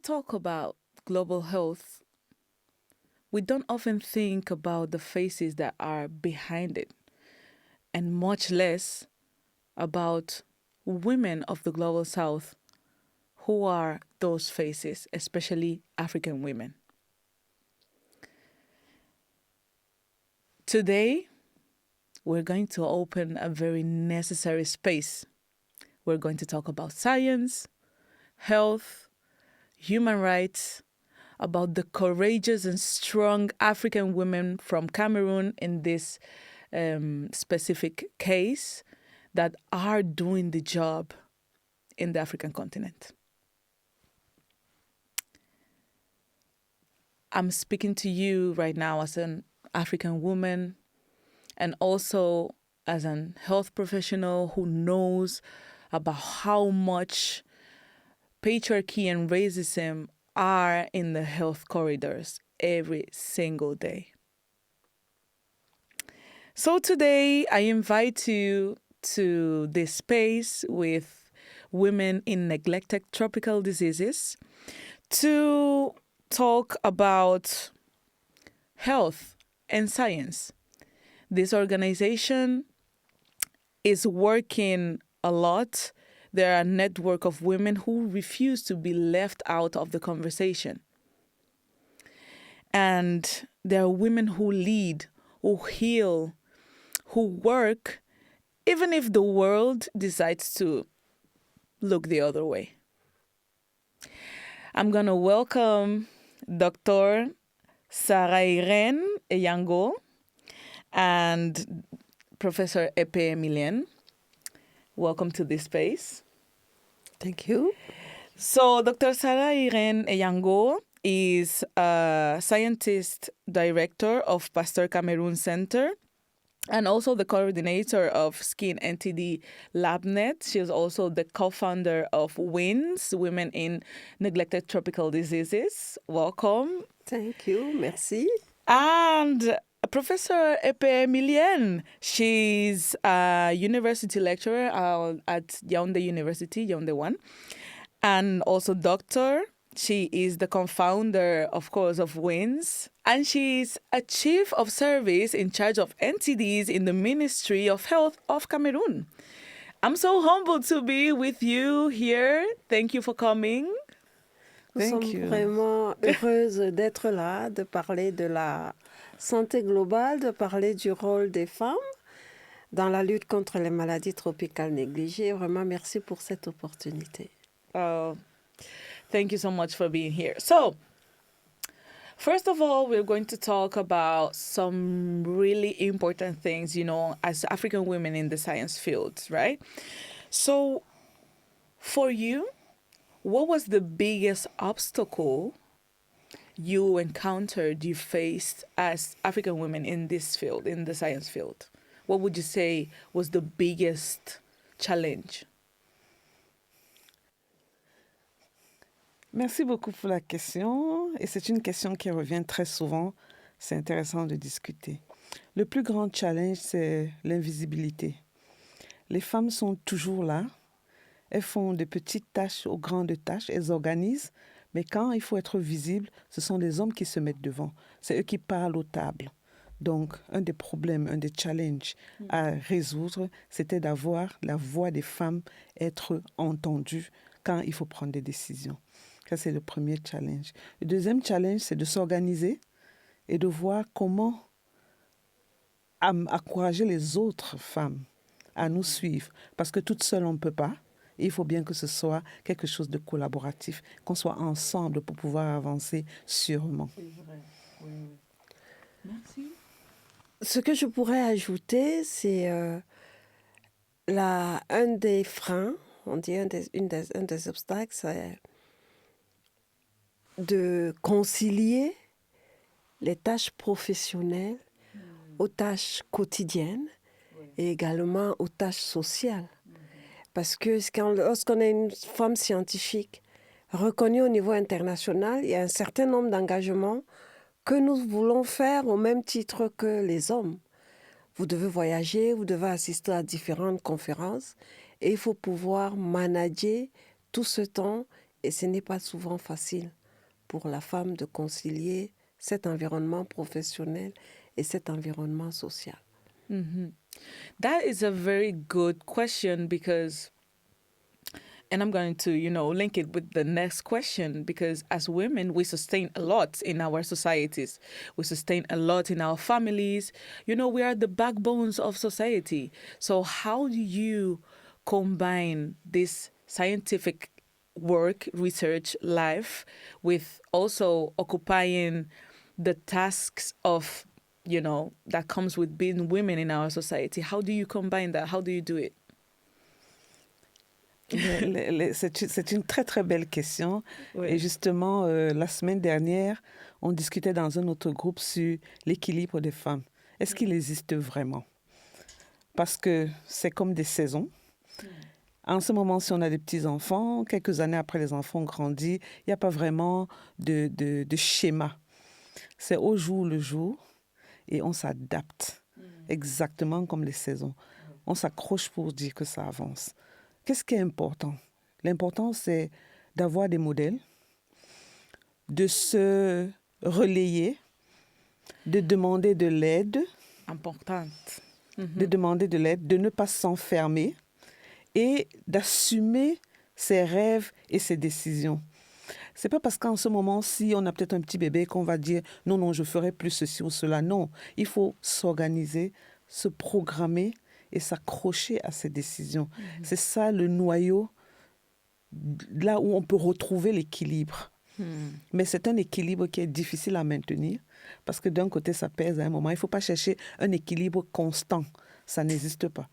talk about global health, we don't often think about the faces that are behind it, and much less about women of the global south who are those faces, especially African women. Today, we're going to open a very necessary space. We're going to talk about science, health, human rights, about the courageous and strong African women from Cameroon in this specific case that are doing the job in the African continent. I'm speaking to you right now as an African woman and also as an health professional who knows about how much patriarchy and racism are in the health corridors every single day. So today I invite you to this space with women in neglected tropical diseases to talk about health and science. This organization is working a lot. There are a network of women who refuse to be left out of the conversation. And there are women who lead, who heal, who work, even if the world decides to look the other way. I'm going to welcome Dr. Sarah Irene Eyango and Professor Epe Emilien. Welcome to this space. Thank you. So Dr. Sarah Irene Eyango is a scientist director of Pasteur Cameroon Center and also the coordinator of Skin NTD LabNet. She is also the co-founder of WINS, Women in Neglected Tropical Diseases. Welcome. Thank you. Merci. And Professor Epe Emilien, she's a university lecturer at Yaoundé University, Yaoundé 1, and also doctor. She is the co-founder, of course, of WINS, and she's a chief of service in charge of NTDs in the Ministry of Health of Cameroon. I'm so humbled to be with you here. Thank you for coming. Nous sommes vraiment heureuses d'être là, de parler de la santé globale, de parler du rôle des femmes dans la lutte contre les maladies tropicales négligées. Vraiment, merci pour cette opportunité. Thank you so much for being here. So, first of all, we're going to talk about some really important things, as African women in the science field, right? So, for you, what was the biggest obstacle you encountered, you faced as African women in this field, in the science field? What would you say was the biggest challenge? Merci beaucoup pour la question. Et c'est une question qui revient très souvent. C'est intéressant de discuter. Le plus grand challenge, c'est l'invisibilité. Les femmes sont toujours là. Elles font de petites tâches aux grandes tâches. Elles organisent. Mais quand il faut être visible, ce sont les hommes qui se mettent devant. C'est eux qui parlent aux tables. Donc, un des problèmes, un des challenges à résoudre, c'était d'avoir la voix des femmes être entendue quand il faut prendre des décisions. Ça, c'est le premier challenge. Le deuxième challenge, c'est de s'organiser et de voir comment encourager les autres femmes à nous suivre. Parce que toute seule, on ne peut pas. Et il faut bien que ce soit quelque chose de collaboratif, qu'on soit ensemble pour pouvoir avancer sûrement. C'est vrai. Oui, oui. Merci. Ce que je pourrais ajouter, c'est un des freins, on dit un des obstacles, c'est de concilier les tâches professionnelles aux tâches quotidiennes et également aux tâches sociales. Parce que lorsqu'on est une femme scientifique reconnue au niveau international, il y a un certain nombre d'engagements que nous voulons faire au même titre que les hommes. Vous devez voyager, vous devez assister à différentes conférences et il faut pouvoir manager tout ce temps Et ce n'est pas souvent facile pour la femme de concilier cet environnement professionnel et cet environnement social. That is a very good question because, and I'm going to, link it with the next question because as women, we sustain a lot in our societies. We sustain a lot in our families. We are the backbones of society. So how do you combine this scientific work, research, life with also occupying the tasks of, that comes with being women in our society? How do you combine that? How do you do it? C'est une très, très belle question. Oui. Et justement, la semaine dernière, on discutait dans un autre groupe sur l'équilibre des femmes. Est-ce qu'il existe vraiment? Parce que c'est comme des saisons. En ce moment, si on a des petits-enfants, quelques années après les enfants ont grandi, il n'y a pas vraiment de schéma. C'est au jour le jour et on s'adapte exactement comme les saisons. On s'accroche pour dire que ça avance. Qu'est-ce qui est important? L'important, c'est d'avoir des modèles, de se relayer, de demander de l'aide. Importante. De demander de l'aide, de ne pas s'enfermer et d'assumer ses rêves et ses décisions. C'est pas parce qu'en ce moment-ci, on a peut-être un petit bébé qu'on va dire « Non, je ferai plus ceci ou cela ». Non, il faut s'organiser, se programmer et s'accrocher à ses décisions. C'est ça le noyau, là où on peut retrouver l'équilibre. Mais c'est un équilibre qui est difficile à maintenir parce que d'un côté, ça pèse à un moment. Il ne faut pas chercher un équilibre constant. Ça n'existe pas.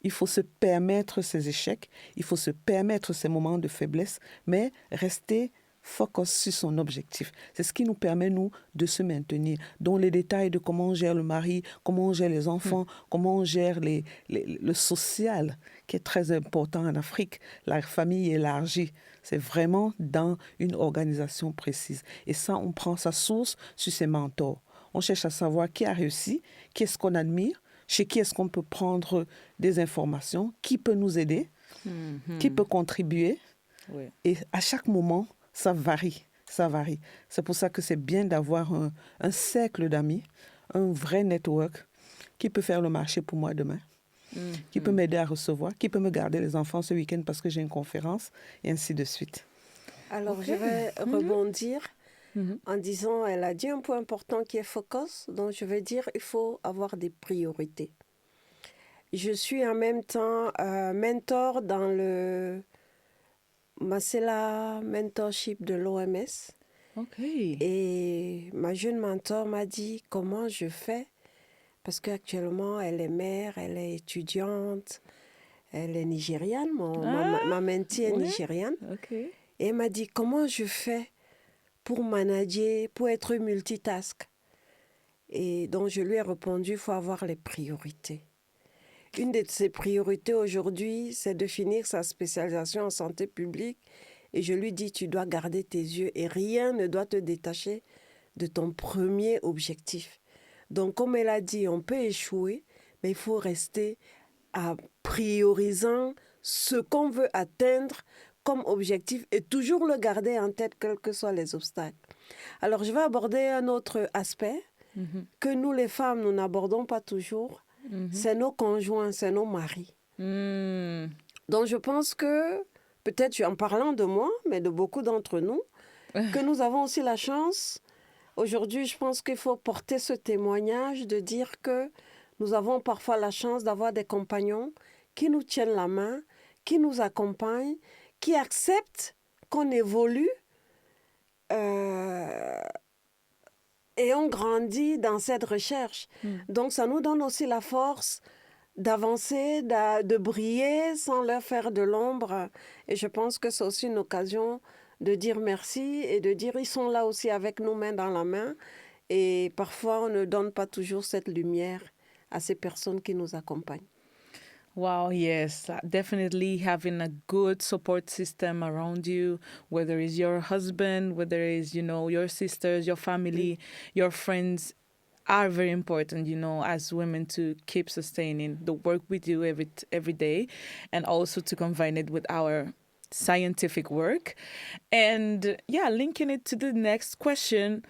Il faut se permettre ces échecs, il faut se permettre ces moments de faiblesse, mais rester focus sur son objectif. C'est ce qui nous permet, nous, de se maintenir. Donc, les détails de comment on gère le mari, comment on gère les enfants, comment on gère le social, qui est très important en Afrique, la famille élargie. C'est vraiment dans une organisation précise. Et ça, on prend sa source sur ses mentors. On cherche à savoir qui a réussi, qui est-ce qu'on admire, chez qui est-ce qu'on peut prendre des informations, qui peut nous aider, qui peut contribuer. Oui. Et à chaque moment, ça varie. C'est pour ça que c'est bien d'avoir un cercle d'amis, un vrai network qui peut faire le marché pour moi demain, qui peut m'aider à recevoir, qui peut me garder les enfants ce week-end parce que j'ai une conférence, et ainsi de suite. Alors, je vais rebondir en disant, elle a dit un point important qui est focus, donc je vais dire, il faut avoir des priorités. Je suis en même temps mentor dans le Masela Mentorship de l'OMS. Okay. Et ma jeune mentor m'a dit comment je fais, parce qu'actuellement, elle est mère, elle est étudiante, elle est nigériane, ma mentee est nigériane. Okay. Et elle m'a dit comment je fais pour manager, pour être multitask. Et donc, je lui ai répondu, il faut avoir les priorités. Une de ses priorités aujourd'hui, c'est de finir sa spécialisation en santé publique. Et je lui dis, tu dois garder tes yeux et rien ne doit te détacher de ton premier objectif. Donc, comme elle a dit, on peut échouer, mais il faut rester à priorisant ce qu'on veut atteindre comme objectif et toujours le garder en tête, quels que soient les obstacles. Alors, je vais aborder un autre aspect que nous, les femmes, nous n'abordons pas toujours. C'est nos conjoints, c'est nos maris. Donc, je pense que, peut-être en parlant de moi, mais de beaucoup d'entre nous, que nous avons aussi la chance. Aujourd'hui, je pense qu'il faut porter ce témoignage de dire que nous avons parfois la chance d'avoir des compagnons qui nous tiennent la main, qui nous accompagnent, qui acceptent qu'on évolue et on grandit dans cette recherche. Donc, ça nous donne aussi la force d'avancer, de briller sans leur faire de l'ombre. Et je pense que c'est aussi une occasion de dire merci et de dire ils sont là aussi avec nous main dans la main. Et parfois, on ne donne pas toujours cette lumière à ces personnes qui nous accompagnent. Wow, yes, definitely having a good support system around you, whether it's your husband, whether it's, your sisters, your family, your friends, are very important, as women to keep sustaining the work we do every day and also to combine it with our scientific work. And yeah, linking it to the next question,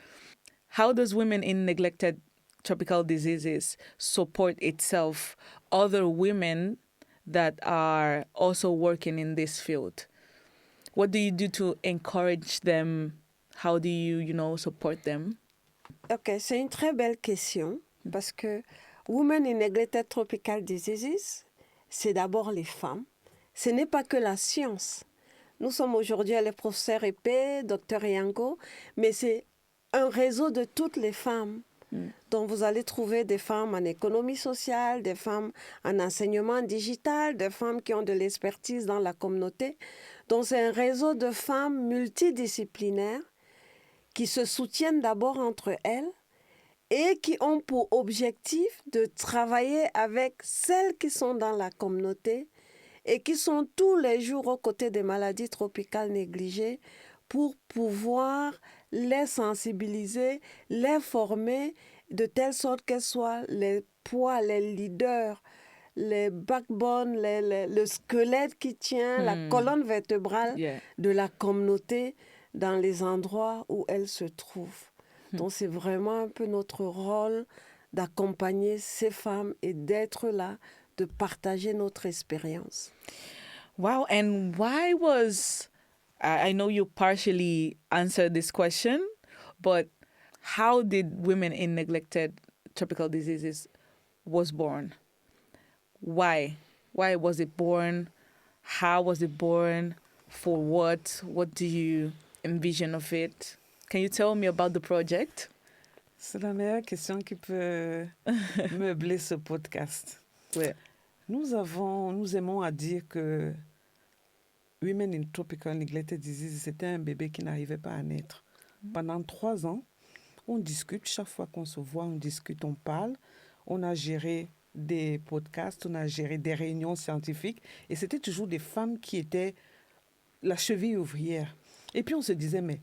how does women in neglected tropical diseases support itself, other women that are also working in this field? What do you do to encourage them? How do you, support them? Ok, c'est une très belle question parce que Women in Neglected Tropical Diseases, c'est d'abord les femmes. Ce n'est pas que la science. Nous sommes aujourd'hui les professeurs épais, docteur Yango, mais c'est un réseau de toutes les femmes. Donc vous allez trouver des femmes en économie sociale, des femmes en enseignement digital, des femmes qui ont de l'expertise dans la communauté. Donc c'est un réseau de femmes multidisciplinaires qui se soutiennent d'abord entre elles et qui ont pour objectif de travailler avec celles qui sont dans la communauté et qui sont tous les jours aux côtés des maladies tropicales négligées pour pouvoir les sensibiliser, les former de telle sorte qu'elles soient les poids, les leaders, les backbones, le squelette qui tient, la colonne vertébrale de la communauté dans les endroits où elles se trouvent. Donc c'est vraiment un peu notre rôle d'accompagner ces femmes et d'être là, de partager notre expérience. Wow, and why was, I know you partially answered this question, but how did Women in Neglected Tropical Diseases was born? Why? Why was it born? How was it born? For what? What do you envision of it? Can you tell me about the project? C'est la meilleure question qui peut meubler ce podcast. Ouais. Nous aimons à dire que Women in Tropical Neglected Diseases, c'était un bébé qui n'arrivait pas à naître. Pendant 3 ans, on discute, chaque fois qu'on se voit, on discute, on parle. On a géré des podcasts, on a géré des réunions scientifiques et c'était toujours des femmes qui étaient la cheville ouvrière. Et puis on se disait, mais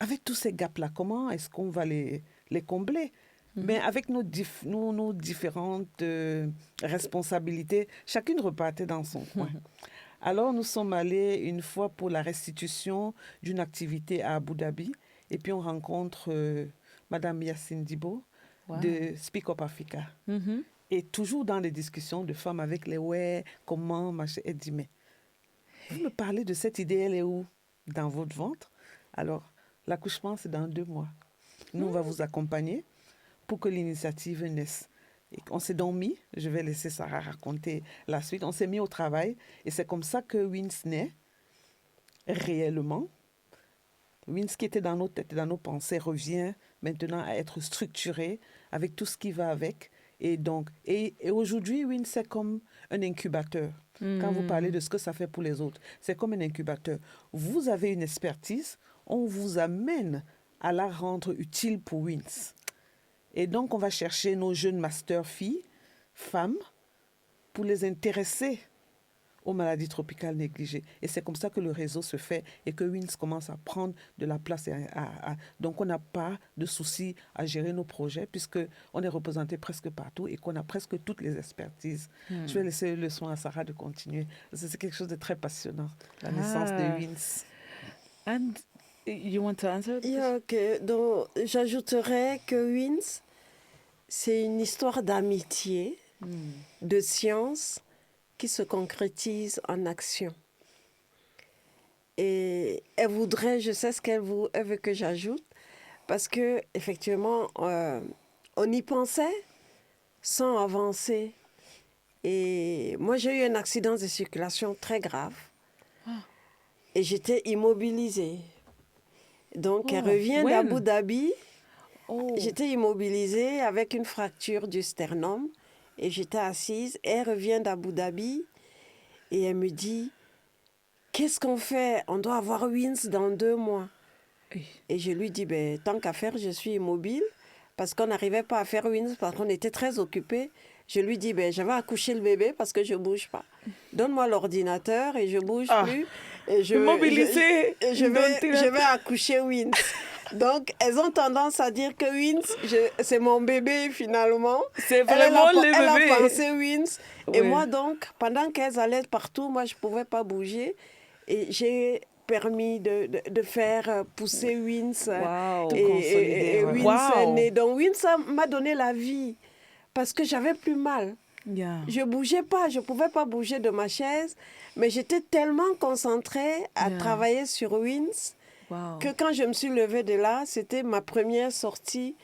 avec tous ces gaps-là, comment est-ce qu'on va les combler? Mais avec nos différentes responsabilités, chacune repartait dans son coin. Alors nous sommes allés une fois pour la restitution d'une activité à Abu Dhabi et puis on rencontre Madame Yacine Dibo de Speak Up Africa. Et toujours dans les discussions de femmes avec les ouais, comment, machin, elle dit, mais vous me parlez de cette idée, elle est où? Dans votre ventre? Alors, l'accouchement, c'est dans 2 mois. Nous, on va vous accompagner pour que l'initiative naisse. Et on s'est donc mis, je vais laisser Sarah raconter la suite, on s'est mis au travail et c'est comme ça que WINS naît réellement. WINS qui était dans nos têtes, dans nos pensées, revient maintenant à être structuré avec tout ce qui va avec. Et donc, et aujourd'hui, WINS, c'est comme un incubateur. Quand vous parlez de ce que ça fait pour les autres, c'est comme un incubateur. Vous avez une expertise, on vous amène à la rendre utile pour WINS. Et donc, on va chercher nos jeunes masters filles, femmes, pour les intéresser aux maladies tropicales négligées. Et c'est comme ça que le réseau se fait et que WINS commence à prendre de la place. Donc, on n'a pas de souci à gérer nos projets puisqu'on est représenté presque partout et qu'on a presque toutes les expertises. Je vais laisser le soin à Sarah de continuer. C'est quelque chose de très passionnant, la naissance de WINS. And you want to answer? Yeah, ok. Donc, j'ajouterais que WINS, c'est une histoire d'amitié, de science, qui se concrétise en action. Et elle voudrait, je sais ce qu'elle veut que j'ajoute, parce que effectivement, on y pensait sans avancer. Et moi, j'ai eu un accident de circulation très grave. Et j'étais immobilisée. Donc, elle revient d'Abu Dhabi. J'étais immobilisée avec une fracture du sternum. Et j'étais assise. Elle revient d'Abu Dhabi. Et elle me dit, qu'est-ce qu'on fait? On doit avoir WINS dans 2 mois. Et je lui dis, ben, tant qu'à faire, je suis immobile. Parce qu'on n'arrivait pas à faire WINS, parce qu'on était très occupés. Je lui dis, ben, je vais accoucher le bébé parce que je ne bouge pas. Donne-moi l'ordinateur et je ne bouge plus. Et je vais accoucher WINS. Donc, elles ont tendance à dire que WINS, c'est mon bébé finalement. C'est vraiment le bébé. Elle a pensé WINS. Et moi donc, pendant qu'elles allaient partout, moi je ne pouvais pas bouger. Et j'ai permis de faire pousser Wins. Wow. De consolider, Et voilà. Wins est Wow. né. Donc Wins m'a donné la vie parce que j'avais plus mal. Yeah. Je bougeais pas, je pouvais pas bouger de ma chaise, mais j'étais tellement concentrée à Yeah. travailler sur Wins Wow. que quand je me suis levée de là, c'était ma première sortie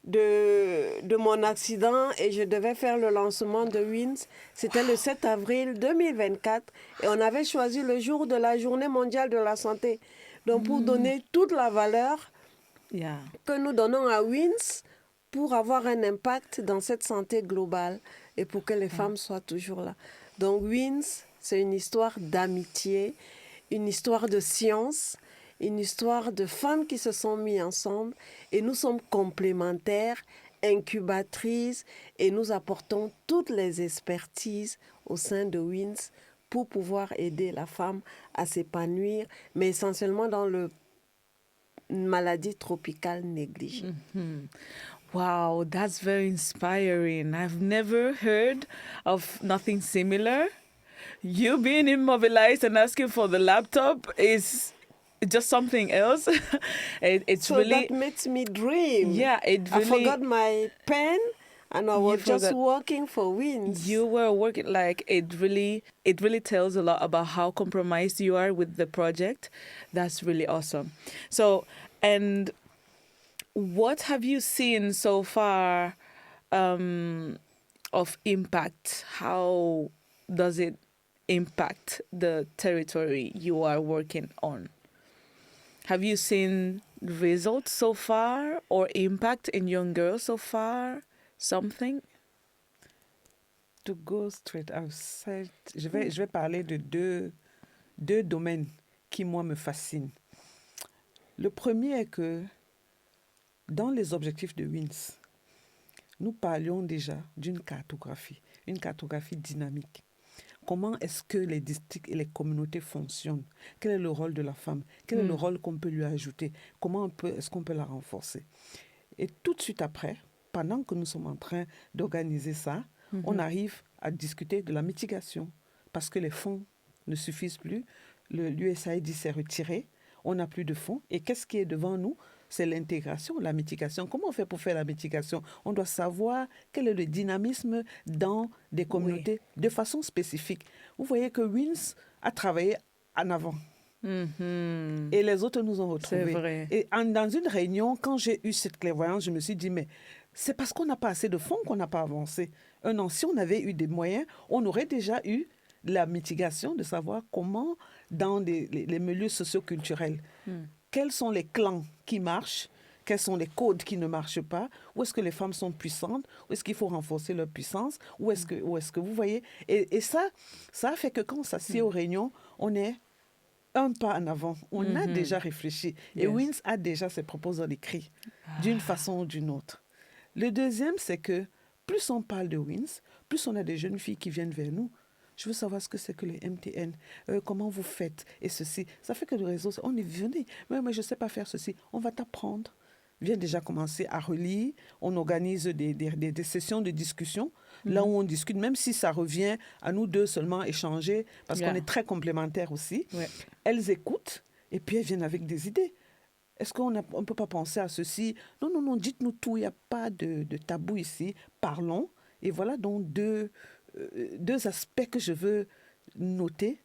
de mon accident et je devais faire le lancement de Wins. C'était le 7 avril 2024 et on avait choisi le jour de la Journée mondiale de la santé. Donc pour donner toute la valeur Yeah. que nous donnons à Wins pour avoir un impact dans cette santé globale et pour que les femmes soient toujours là. Donc Wins, c'est une histoire d'amitié, une histoire de science, une histoire de femmes qui se sont mises ensemble et nous sommes complémentaires, incubatrices et nous apportons toutes les expertises au sein de Wins pour pouvoir aider la femme à s'épanouir, mais essentiellement dans le maladie tropicale négligée. Wow, that's very inspiring. I've never heard of nothing similar. You being immobilized and asking for the laptop is just something else. It's So really, that makes me dream. yeah, it I really. forgot my pen and I You was just forgot- working for Wins. You were working like it really tells a lot about how compromised you are with the project. That's really awesome. So, and what have you seen so far of impact? How does it impact the territory you are working on? Have you seen results so far or impact in young girls so far? Something? To go straight outside, je vais parler de deux domaines qui, moi, me fascinent. Le premier est que dans les objectifs de WINS, nous parlions déjà d'une cartographie, une cartographie dynamique. Comment est-ce que les districts et les communautés fonctionnent? Quel est le rôle de la femme? Quel est le rôle qu'on peut lui ajouter? Comment est-ce qu'on peut la renforcer? Et tout de suite après, pendant que nous sommes en train d'organiser ça, on arrive à discuter de la mitigation parce que les fonds ne suffisent plus. L'USAID s'est retiré, on n'a plus de fonds. Et qu'est-ce qui est devant nous? C'est l'intégration, la mitigation. Comment on fait pour faire la mitigation? On doit savoir quel est le dynamisme dans des communautés de façon spécifique. Vous voyez que WINS a travaillé en avant. Et les autres nous ont retrouvés. C'est vrai. Et dans une réunion, quand j'ai eu cette clairvoyance, je me suis dit, mais c'est parce qu'on n'a pas assez de fonds qu'on n'a pas avancé. Un an, si on avait eu des moyens, on aurait déjà eu la mitigation de savoir comment, dans les milieux socioculturels, quels sont les clans qui marchent, quels sont les codes qui ne marchent pas, où est-ce que les femmes sont puissantes, où est-ce qu'il faut renforcer leur puissance, où est-ce que vous voyez. Et ça a fait que quand on s'assied aux réunions, on est un pas en avant. On a déjà réfléchi. Et Yes. WINS a déjà ses proposals écrits, d'une façon ou d'une autre. Le deuxième, c'est que plus on parle de WINS, plus on a des jeunes filles qui viennent vers nous. Je veux savoir ce que c'est que les MTN, comment vous faites, et ceci. Ça fait que le réseau, on est venu, mais je ne sais pas faire ceci. On va t'apprendre. Viens déjà commencer à relire. On organise des sessions de discussion, là où on discute, même si ça revient à nous deux seulement échanger, parce qu'on est très complémentaires aussi. Ouais. Elles écoutent, et puis elles viennent avec des idées. Est-ce qu'on ne peut pas penser à ceci? Non, dites-nous tout, il n'y a pas de tabou ici. Parlons. Et voilà donc deux aspects que je veux noter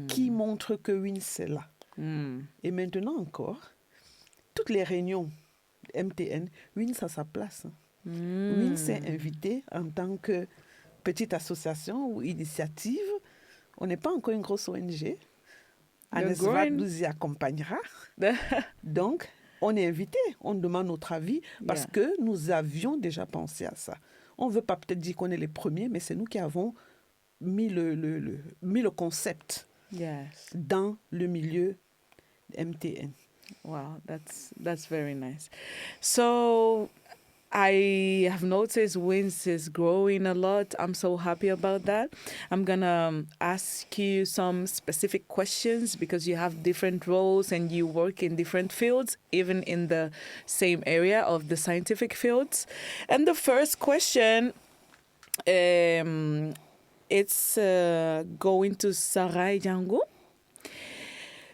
qui montrent que WINS est là. Et maintenant encore, toutes les réunions MTN, WINS a sa place. WINS est invité en tant que petite association ou initiative. On n'est pas encore une grosse ONG. ANESVAD nous y accompagnera. Donc, on est invité, on demande notre avis parce que nous avions déjà pensé à ça. On ne veut pas peut-être dire qu'on est les premiers, mais c'est nous qui avons mis le concept dans le milieu MTN. Wow, that's very nice. So I have noticed WINS is growing a lot. I'm so happy about that. I'm gonna ask you some specific questions because you have different roles and you work in different fields, even in the same area of the scientific fields. And the first question, it's going to Sarai Django.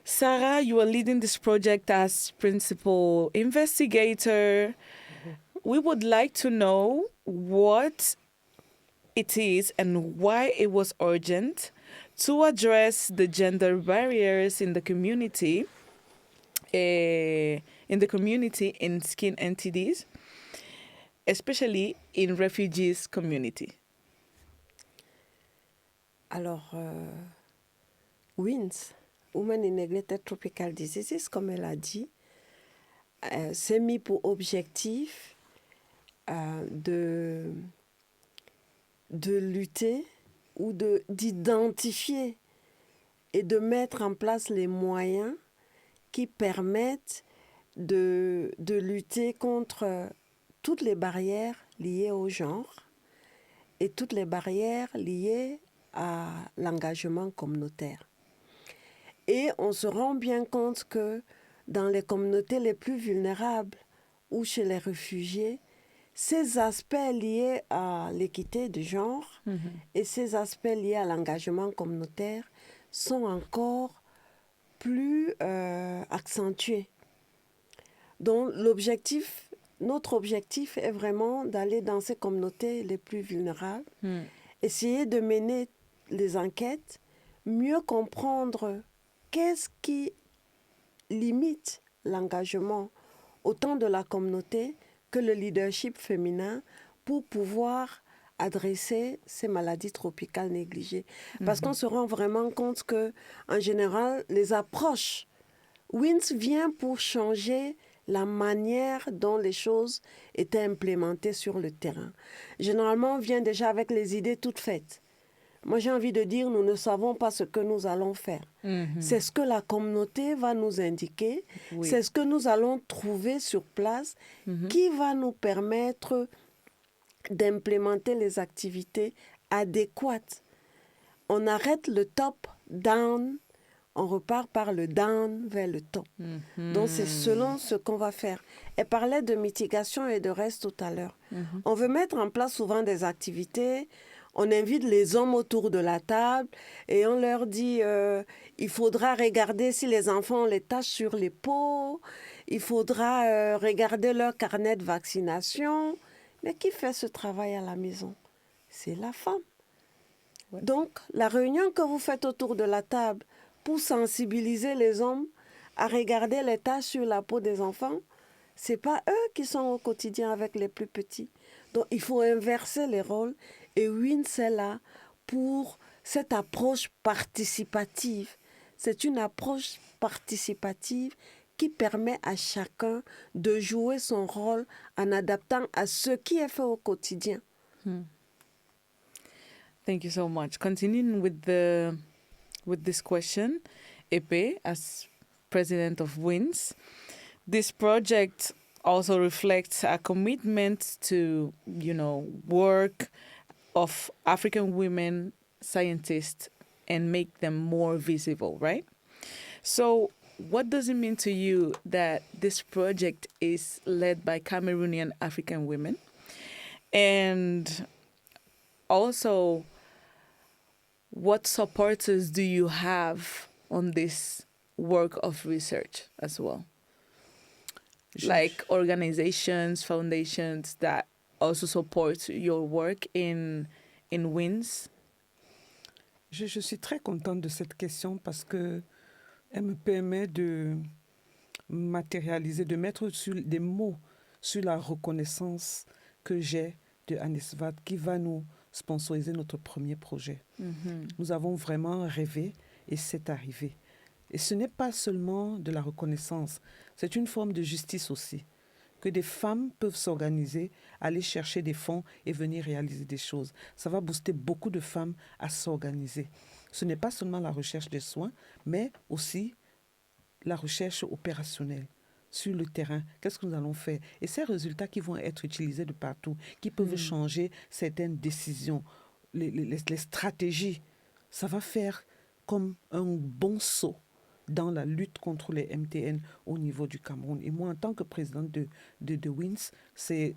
Sarah, you are leading this project as principal investigator. We would like to know what it is and why it was urgent to address the gender barriers in the community, in skin entities, especially in refugees community. Alors, WINS, Women in Neglected Tropical Diseases, comme elle a dit, s'est mis pour objectif de lutter ou d'identifier et de mettre en place les moyens qui permettent de lutter contre toutes les barrières liées au genre et toutes les barrières liées à l'engagement communautaire. Et on se rend bien compte que dans les communautés les plus vulnérables ou chez les réfugiés, ces aspects liés à l'équité de genre et ces aspects liés à l'engagement communautaire sont encore plus accentués. Donc notre objectif est vraiment d'aller dans ces communautés les plus vulnérables, essayer de mener les enquêtes, mieux comprendre qu'est-ce qui limite l'engagement autant de la communauté que le leadership féminin pour pouvoir adresser ces maladies tropicales négligées. Parce qu'on se rend vraiment compte que, en général, les approches, WINS vient pour changer la manière dont les choses étaient implémentées sur le terrain. Généralement, on vient déjà avec les idées toutes faites. Moi, j'ai envie de dire, nous ne savons pas ce que nous allons faire. C'est ce que la communauté va nous indiquer. Oui. C'est ce que nous allons trouver sur place qui va nous permettre d'implémenter les activités adéquates. On arrête le top-down, on repart par le down vers le top. Donc, c'est selon ce qu'on va faire. Elle parlait de mitigation et de reste tout à l'heure. On veut mettre en place souvent des activités. On invite les hommes autour de la table et on leur dit il faudra regarder si les enfants ont les taches sur les peaux, il faudra regarder leur carnet de vaccination. Mais qui fait ce travail à la maison? C'est la femme. Ouais. Donc, la réunion que vous faites autour de la table pour sensibiliser les hommes à regarder les taches sur la peau des enfants, ce n'est pas eux qui sont au quotidien avec les plus petits. Donc, il faut inverser les rôles. Et WINS est là pour cette approche participative. C'est une approche participative qui permet à chacun de jouer son rôle en adaptant à ce qui est fait au quotidien. Thank you so much. Continuing with this question, Epe, as president of WINS, this project also reflects a commitment to, work of African women scientists and make them more visible, right? So what does it mean to you that this project is led by Cameroonian African women? And also, what supporters do you have on this work of research as well? Like organizations, foundations that also support your work in WINS? Je suis très contente de cette question parce que elle me permet de matérialiser, de mettre des mots sur la reconnaissance que j'ai de ANISVAD qui va nous sponsoriser notre premier projet. Nous avons vraiment rêvé et c'est arrivé. Et ce n'est pas seulement de la reconnaissance, c'est une forme de justice aussi. Que des femmes peuvent s'organiser, aller chercher des fonds et venir réaliser des choses. Ça va booster beaucoup de femmes à s'organiser. Ce n'est pas seulement la recherche des soins, mais aussi la recherche opérationnelle sur le terrain. Qu'est-ce que nous allons faire? Et ces résultats qui vont être utilisés de partout, qui peuvent changer certaines décisions, les stratégies, ça va faire comme un bon saut dans la lutte contre les MTN au niveau du Cameroun. Et moi, en tant que présidente de WINS, c'est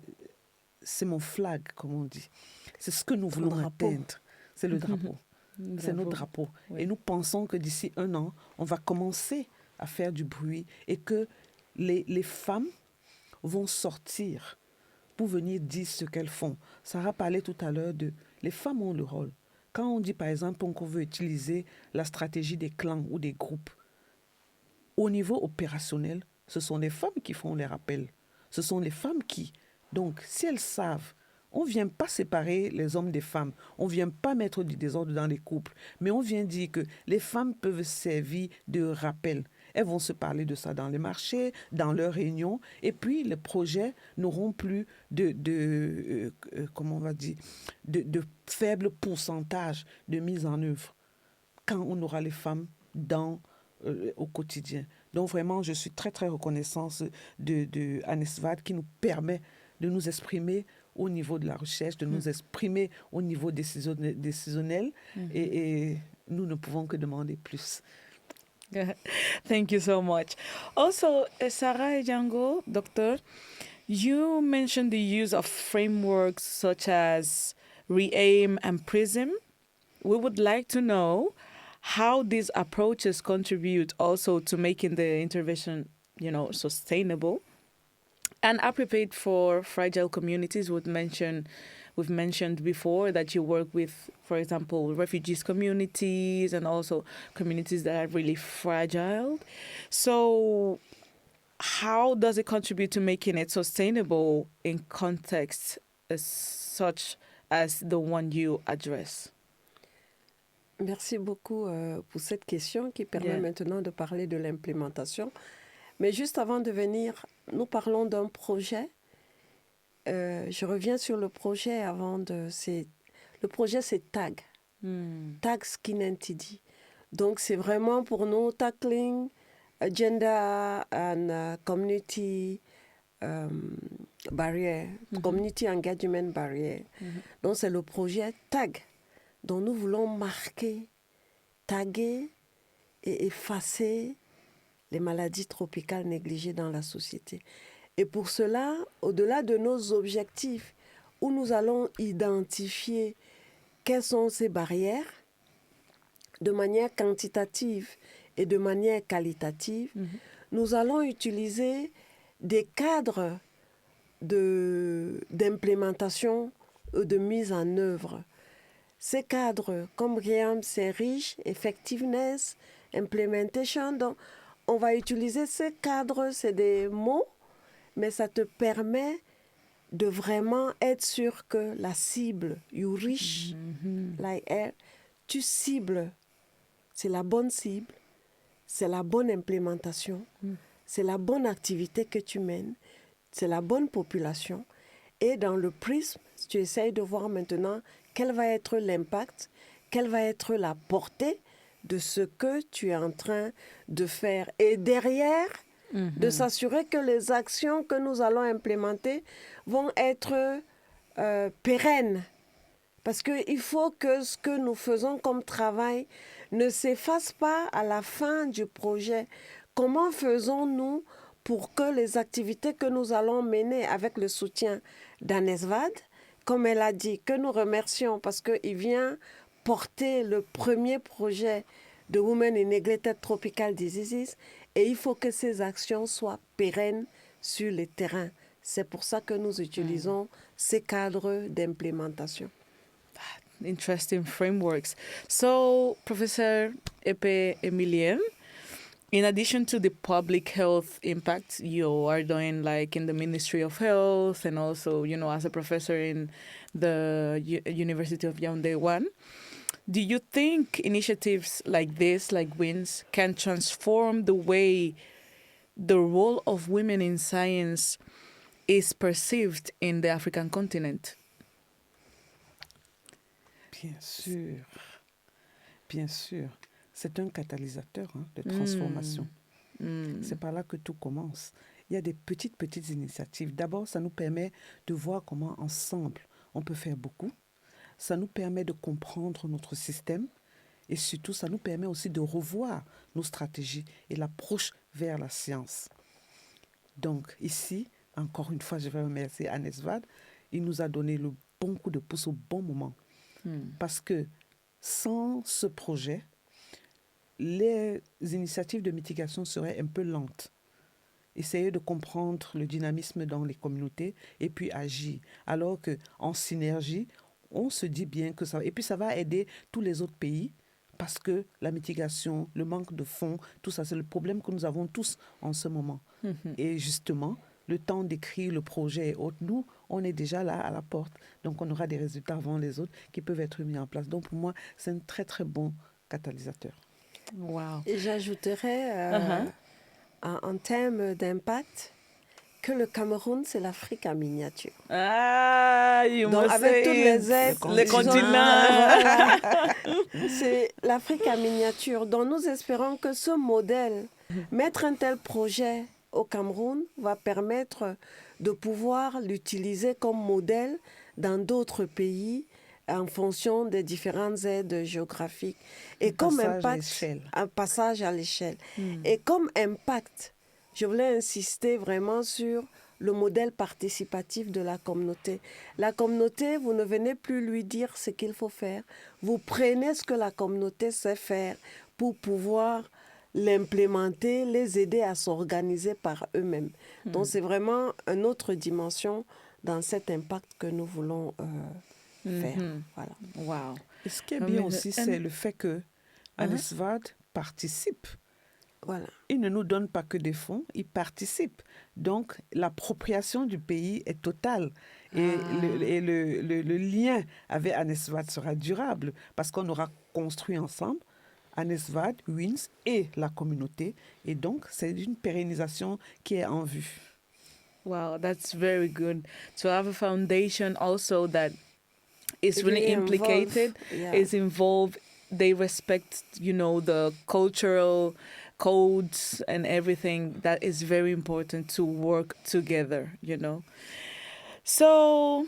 mon flag, comme on dit. C'est ce que nous voulons atteindre. C'est le drapeau. C'est notre drapeau. Oui. Et nous pensons que d'ici 1 an, on va commencer à faire du bruit et que les femmes vont sortir pour venir dire ce qu'elles font. Sarah parlait tout à l'heure de... Les femmes ont le rôle. Quand on dit, par exemple, qu'on veut utiliser la stratégie des clans ou des groupes, au niveau opérationnel, ce sont les femmes qui font les rappels. Ce sont les femmes qui... Donc, si elles savent, on ne vient pas séparer les hommes des femmes. On ne vient pas mettre du désordre dans les couples. Mais on vient dire que les femmes peuvent servir de rappel. Elles vont se parler de ça dans les marchés, dans leurs réunions. Et puis, les projets n'auront plus comment on va dire, de faible pourcentage de mise en œuvre quand on aura les femmes au quotidien. Donc vraiment, je suis très, très reconnaissante de ANESVAD qui nous permet de nous exprimer au niveau de la recherche, de nous exprimer au niveau décisionnel et nous ne pouvons que demander plus. Thank you so much. Also, Sarah Ejango, doctor, you mentioned the use of frameworks such as REAIM and PRISM. We would like to know how these approaches contribute also to making the intervention, sustainable and appropriate for fragile communities. We've mentioned before that you work with, for example, refugees communities and also communities that are really fragile. So how does it contribute to making it sustainable in contexts such as the one you address? Merci beaucoup pour cette question qui permet maintenant de parler de l'implémentation. Mais juste avant de venir, nous parlons d'un projet. Je reviens sur le projet le projet, c'est TAG. TAG Skin NTD. Donc, c'est vraiment pour nous tackling gender and community barrier, community engagement barrier. Donc, c'est le projet TAG dont nous voulons marquer, taguer et effacer les maladies tropicales négligées dans la société. Et pour cela, au-delà de nos objectifs, où nous allons identifier quelles sont ces barrières de manière quantitative et de manière qualitative, nous allons utiliser des cadres d'implémentation ou de mise en œuvre. Ces cadres, comme REAIM, c'est Reach, Effectiveness, Implementation. Donc, on va utiliser ces cadres, c'est des mots, mais ça te permet de vraiment être sûr que la cible, you reach, like air, tu cibles, c'est la bonne cible, c'est la bonne implémentation, c'est la bonne activité que tu mènes, c'est la bonne population. Et dans le prisme, tu essayes de voir maintenant quel va être l'impact, quelle va être la portée de ce que tu es en train de faire. Et derrière, de s'assurer que les actions que nous allons implémenter vont être pérennes. Parce qu'il faut que ce que nous faisons comme travail ne s'efface pas à la fin du projet. Comment faisons-nous pour que les activités que nous allons mener avec le soutien d'ANESVAD, comme elle a dit, que nous remercions parce qu'il vient porter le premier projet de Women in Neglected Tropical Diseases, et il faut que ces actions soient pérennes sur le terrain. C'est pour ça que nous utilisons ces cadres d'implémentation. Interesting frameworks. So, Professor Epe Emilien, in addition to the public health impact you are doing, like in the Ministry of Health and also, as a professor in the University of Yaoundé 1, do you think initiatives like this, like WINS, can transform the way the role of women in science is perceived in the African continent? Bien sûr. Bien sûr. C'est un catalyseur de transformation. C'est par là que tout commence. Il y a des petites initiatives. D'abord, ça nous permet de voir comment ensemble on peut faire beaucoup. Ça nous permet de comprendre notre système et surtout, ça nous permet aussi de revoir nos stratégies et l'approche vers la science. Donc ici, encore une fois, je vais remercier ANESVAD. Il nous a donné le bon coup de pouce au bon moment. Parce que sans ce projet, les initiatives de mitigation seraient un peu lentes. Essayer de comprendre le dynamisme dans les communautés et puis agir. Alors qu'en synergie, on se dit bien que ça... Et puis ça va aider tous les autres pays parce que la mitigation, le manque de fonds, tout ça, c'est le problème que nous avons tous en ce moment. Et justement, le temps d'écrire le projet et autres, nous, on est déjà là à la porte. Donc, on aura des résultats avant les autres qui peuvent être mis en place. Donc, pour moi, c'est un très, très bon catalyseur. Wow. Et j'ajouterais, Uh-huh. en termes d'impact, que le Cameroun, c'est l'Afrique en miniature. Ah, you Donc, must avec say toutes les aides, le disons, continent. voilà. C'est l'Afrique en miniature. Donc, nous espérons que ce modèle, mettre un tel projet au Cameroun, va permettre de pouvoir l'utiliser comme modèle dans d'autres pays en fonction des différentes aides géographiques. Et comme Passage à impact, l'échelle. un passage à l'échelle. Et comme impact, je voulais insister vraiment sur le modèle participatif de la communauté. La communauté, vous ne venez plus lui dire ce qu'il faut faire. Vous prenez ce que la communauté sait faire pour pouvoir l'implémenter, les aider à s'organiser par eux-mêmes. Donc c'est vraiment une autre dimension dans cet impact que nous voulons faire. Voilà. Wow. Et ce qui est bien aussi, c'est le fait que ANESVAD participe. Voilà. Il ne nous donne pas que des fonds, il participe. Donc, l'appropriation du pays est totale. Et, le lien avec ANESVAD sera durable parce qu'on aura construit ensemble ANESVAD, WINS et la communauté. Et donc, c'est une pérennisation qui est en vue. Wow, that's very good. To have a foundation also that is really implicated, is involved. They respect, the cultural codes and everything. That is very important to work together, So,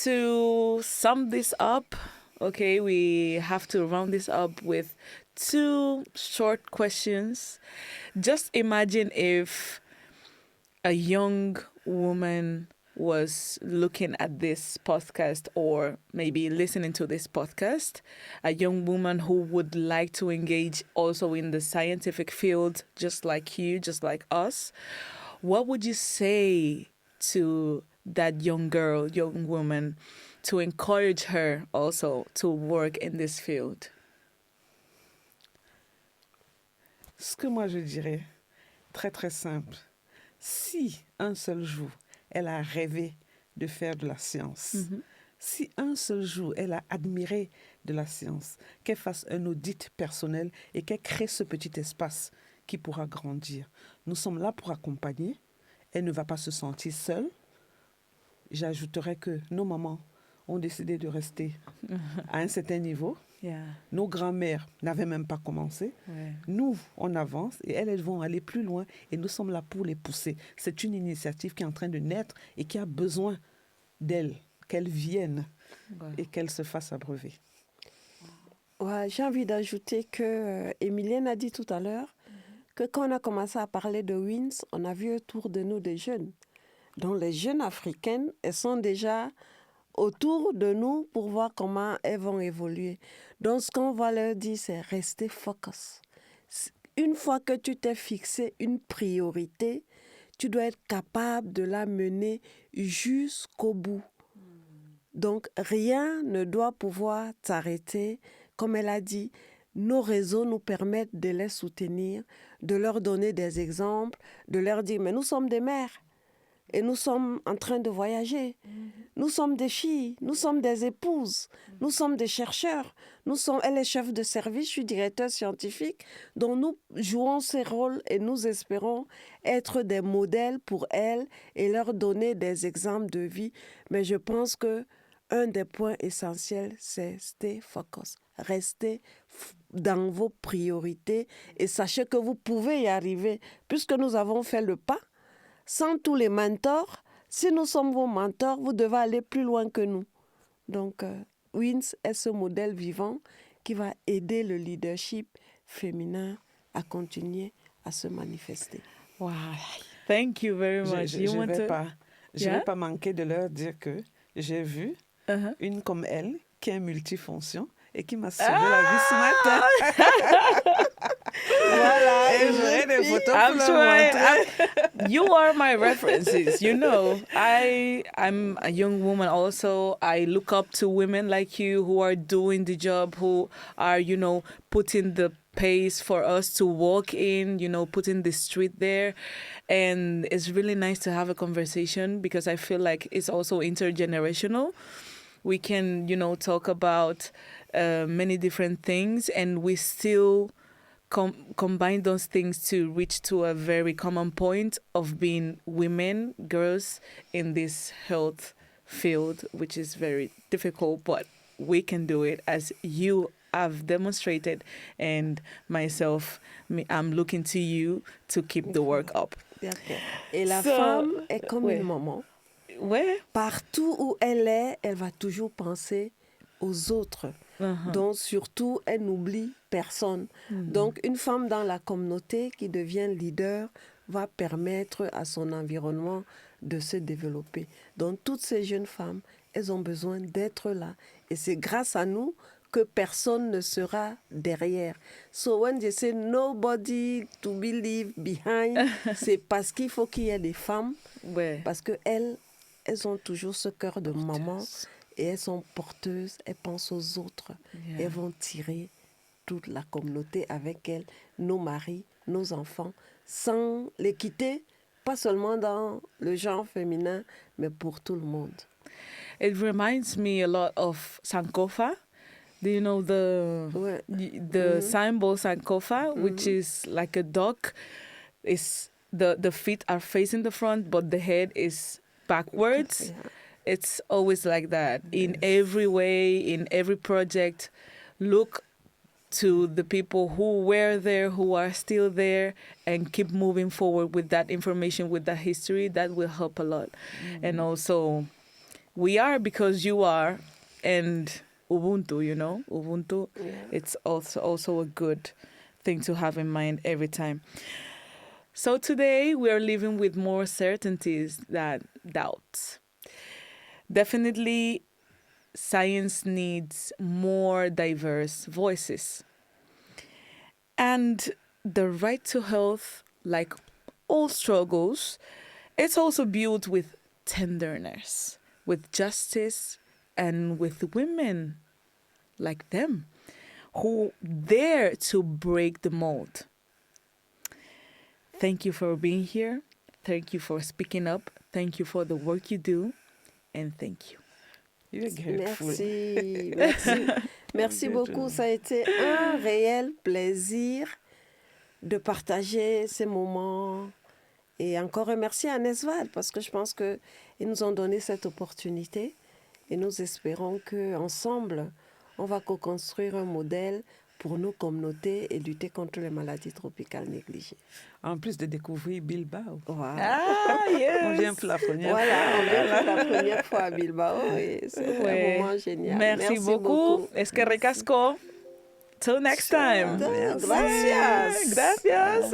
to sum this up, okay, we have to round this up with 2 short questions. Just imagine if a young woman was looking at this podcast or maybe listening to this podcast, a young woman who would like to engage also in the scientific field, just like you, just like us, what would you say to that young girl, young woman, to encourage her also to work in this field? Ce que moi je dirais, très très simple, si un seul jour elle a rêvé de faire de la science, si un seul jour elle a admiré de la science, qu'elle fasse un audit personnel et qu'elle crée ce petit espace qui pourra grandir. Nous sommes là pour accompagner. Elle ne va pas se sentir seule. J'ajouterais que nos mamans ont décidé de rester à un certain niveau. Yeah. Nos grands-mères n'avaient même pas commencé. Ouais. Nous, on avance et elles vont aller plus loin et nous sommes là pour les pousser. C'est une initiative qui est en train de naître et qui a besoin d'elles, qu'elles viennent et qu'elles se fassent abreuver. Ouais, j'ai envie d'ajouter que Emilienne a dit tout à l'heure que quand on a commencé à parler de WINS, on a vu autour de nous des jeunes. Donc les jeunes africaines, elles sont déjà autour de nous pour voir comment elles vont évoluer. Donc, ce qu'on va leur dire, c'est rester focus. Une fois que tu t'es fixé une priorité, tu dois être capable de la mener jusqu'au bout. Donc, rien ne doit pouvoir t'arrêter. Comme elle a dit, nos réseaux nous permettent de les soutenir, de leur donner des exemples, de leur dire, mais nous sommes des mères. Et nous sommes en train de voyager. Nous sommes des filles, nous sommes des épouses, nous sommes des chercheurs. Elle est chef de service, je suis directeur scientifique. Donc nous jouons ces rôles et nous espérons être des modèles pour elles et leur donner des exemples de vie. Mais je pense qu'un des points essentiels, c'est stay focus. Restez dans vos priorités et sachez que vous pouvez y arriver puisque nous avons fait le pas. Sans tous les mentors, si nous sommes vos mentors, vous devez aller plus loin que nous. Donc, WINS est ce modèle vivant qui va aider le leadership féminin à continuer à se manifester. Wow, thank you very much. Je ne vais pas manquer de leur dire que j'ai vu une comme elle qui est multifonction et qui m'a sauvé la vie ce matin. Voilà, Et j'aurai des photos I'm pour sure leur montrer. you are my references. You know, I'm a young woman also. I look up to women like you who are doing the job, who are, you know, putting the pace for us to walk in, you know, putting the street there. And it's really nice to have a conversation because I feel like it's also intergenerational. We can, you know, talk about many different things and we still combine those things to reach to a very common point of being women, girls in this health field, which is very difficult, but we can do it as you have demonstrated. And myself, I'm looking to you to keep the work up. Et la So, femme est comme ouais. une maman. Ouais. Partout où elle est, elle va toujours penser aux autres. Donc, surtout, elle n'oublie personne. Donc, une femme dans la communauté qui devient leader va permettre à son environnement de se développer. Donc, toutes ces jeunes femmes, elles ont besoin d'être là. Et c'est grâce à nous que personne ne sera derrière. So, when they say nobody to be leave behind, c'est parce qu'il faut qu'il y ait des femmes, Ouais. parce qu'elles, elles ont toujours ce cœur de maman. Et elles sont porteuses, elles pensent aux autres. Yeah. Elles vont tirer toute la communauté avec elles, nos maris, nos enfants, sans les quitter, pas seulement dans le genre féminin, mais pour tout le monde. It reminds me a lot of Sankofa. Do you know Ouais. the symbol Sankofa, which is like a duck? Is the feet are facing the front, but the head is backwards. Yeah. It's always like that in every way, in every project. Look to the people who were there, who are still there, and keep moving forward with that information, with that history. That will help a lot. And also, we are because you are, and Ubuntu, you know, Ubuntu. Yeah. It's also a good thing to have in mind every time. So today we are living with more certainties than doubts. Definitely, science needs more diverse voices. And the right to health, like all struggles, it's also built with tenderness, with justice, and with women like them who dare to break the mold. Thank you for being here. Thank you for speaking up. Thank you for the work you do. And thank you. You're grateful. Merci, merci. Merci beaucoup. Ça a été un réel plaisir de partager ces moments. Et encore remercier à Nesval parce que je pense qu'ils nous ont donné cette opportunité. Et nous espérons qu'ensemble, on va co-construire un modèle pour nos communautés et lutter contre les maladies tropicales négligées. En plus de découvrir Bilbao. Voilà. Ah, yes. On vient pour la première Voilà, fois. on vient pour la première fois à Bilbao et c'est Ouais. un moment génial. Merci beaucoup. Es que ricasco. Till next time. Gracias. Gracias.